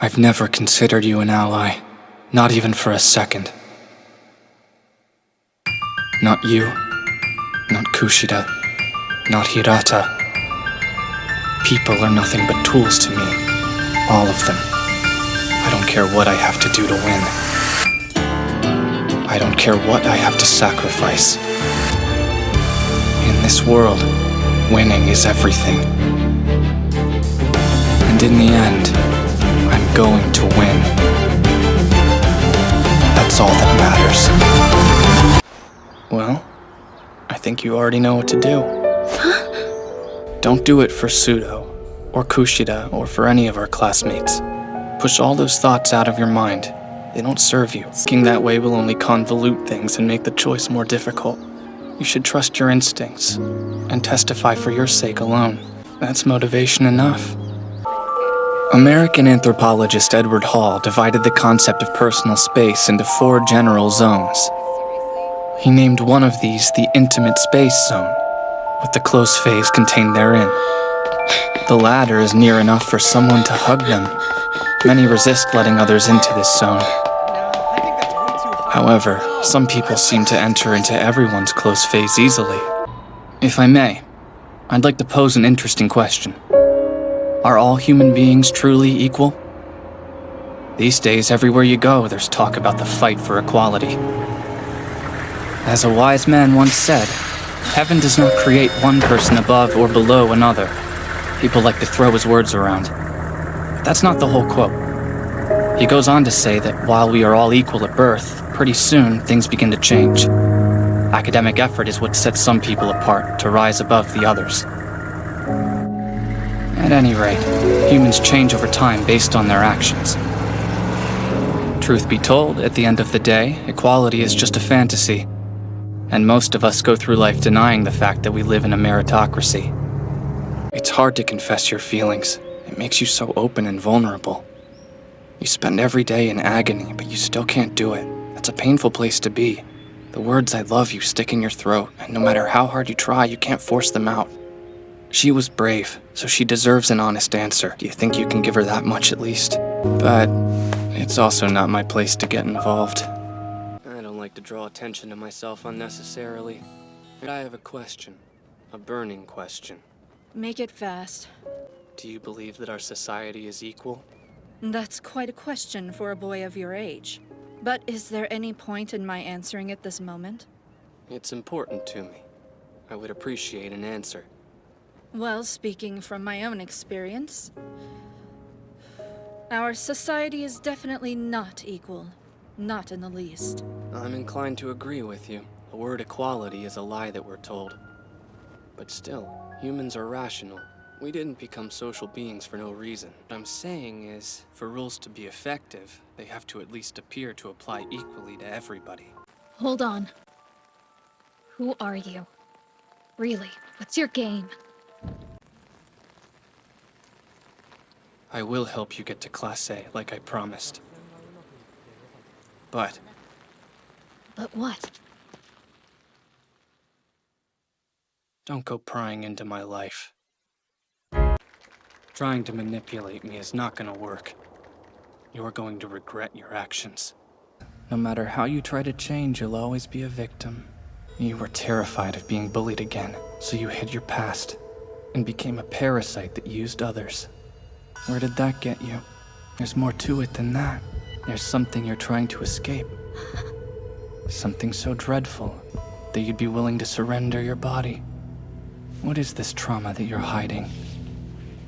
I've never considered you an ally, not even for a second. Not you, not Kushida, not Hirata. People are nothing but tools to me, all of them. I don't care what I have to do to win. I don't care what I have to sacrifice. In this world, winning is everything. And in the end, I'm going to win. That's all that matters. Well, I think you already know what to do. Don't do it for Sudo, or Kushida, or for any of our classmates. Push all those thoughts out of your mind. They don't serve you. Thinking that way will only convolute things and make the choice more difficult. You should trust your instincts, and testify for your sake alone. That's motivation enough. American anthropologist Edward Hall divided the concept of personal space into 4 general zones. He named one of these the intimate space zone, with the close phase contained therein. The latter is near enough for someone to hug them. Many resist letting others into this zone. However, some people seem to enter into everyone's close phase easily. If I may, I'd like to pose an interesting question. Are all human beings truly equal? These days, everywhere you go, there's talk about the fight for equality. As a wise man once said, heaven does not create one person above or below another. People like to throw his words around. But that's not the whole quote. He goes on to say that while we are all equal at birth, pretty soon things begin to change. Academic effort is what sets some people apart to rise above the others. At any rate, humans change over time based on their actions. Truth be told, at the end of the day, equality is just a fantasy. And most of us go through life denying the fact that we live in a meritocracy. It's hard to confess your feelings. It makes you so open and vulnerable. You spend every day in agony, but you still can't do it. That's a painful place to be. The words "I love you" stick in your throat, and no matter how hard you try, you can't force them out. She was brave, so she deserves an honest answer. Do you think you can give her that much at least? But it's also not my place to get involved. I don't like to draw attention to myself unnecessarily. But I have a question. A burning question. Make it fast. Do you believe that our society is equal? That's quite a question for a boy of your age. But is there any point in my answering it this moment? It's important to me. I would appreciate an answer. Well, speaking from my own experience, our society is definitely not equal. Not in the least. I'm inclined to agree with you. The word equality is a lie that we're told. But still, humans are rational. We didn't become social beings for no reason. What I'm saying is, for rules to be effective, they have to at least appear to apply equally to everybody. Hold on. Who are you? Really, what's your game? I will help you get to Class A, like I promised. But what? don't go prying into my life. Trying to manipulate me is not gonna work. You're going to regret your actions. No matter how you try to change, you'll always be a victim. You were terrified of being bullied again, so you hid your past and became a parasite that used others. Where did that get you? There's more to it than that. There's something you're trying to escape. Something so dreadful that you'd be willing to surrender your body. What is this trauma that you're hiding?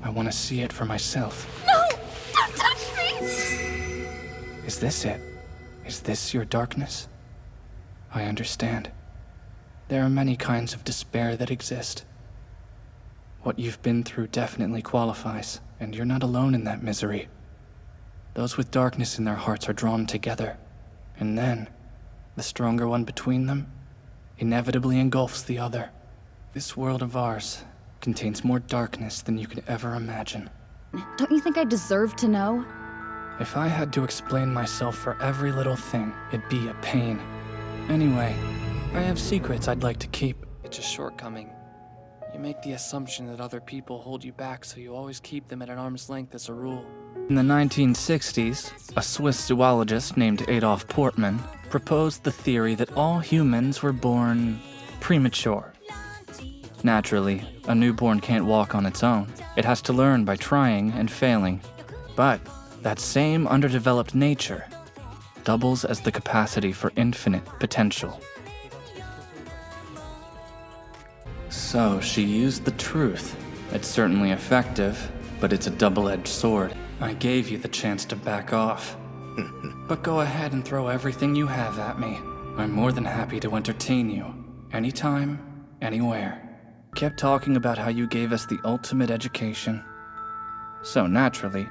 I want to see it for myself. No! Don't touch me! Is this it? Is this your darkness? I understand. There are many kinds of despair that exist. What you've been through definitely qualifies, and you're not alone in that misery. Those with darkness in their hearts are drawn together, and then, the stronger one between them inevitably engulfs the other. This world of ours contains more darkness than you could ever imagine. Don't you think I deserve to know? If I had to explain myself for every little thing, it'd be a pain. Anyway, I have secrets I'd like to keep. It's a shortcoming. You make the assumption that other people hold you back, so you always keep them at an arm's length as a rule. In the 1960s, a Swiss zoologist named Adolf Portman proposed the theory that all humans were born premature. Naturally, a newborn can't walk on its own. It has to learn by trying and failing. But that same underdeveloped nature doubles as the capacity for infinite potential. So she used the truth. It's certainly effective, but it's a double-edged sword. I gave you the chance to back off. But go ahead and throw everything you have at me. I'm more than happy to entertain you. Anytime, anywhere. Kept talking about how you gave us the ultimate education. So naturally,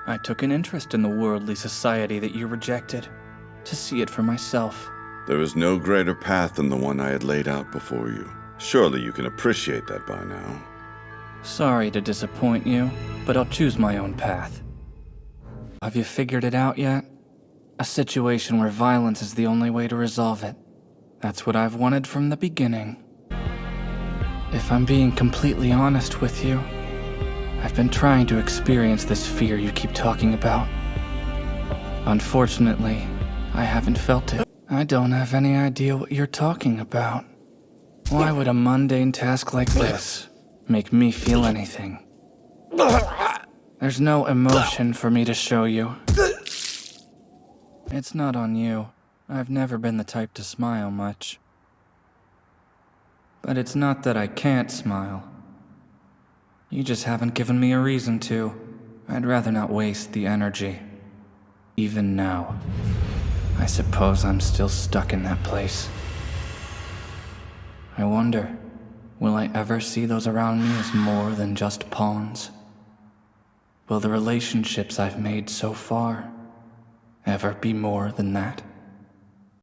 I took an interest in the worldly society that you rejected, to see it for myself. There is no greater path than the one I had laid out before you. Surely you can appreciate that by now. Sorry to disappoint you, but I'll choose my own path. Have you figured it out yet? A situation where violence is the only way to resolve it. That's what I've wanted from the beginning. If I'm being completely honest with you, I've been trying to experience this fear you keep talking about. Unfortunately, I haven't felt it. I don't have any idea what you're talking about. Why would a mundane task like this make me feel anything? There's no emotion for me to show you. It's not on you. I've never been the type to smile much. But it's not that I can't smile. You just haven't given me a reason to. I'd rather not waste the energy. Even now. I suppose I'm still stuck in that place. I wonder, will I ever see those around me as more than just pawns? Will the relationships I've made so far ever be more than that?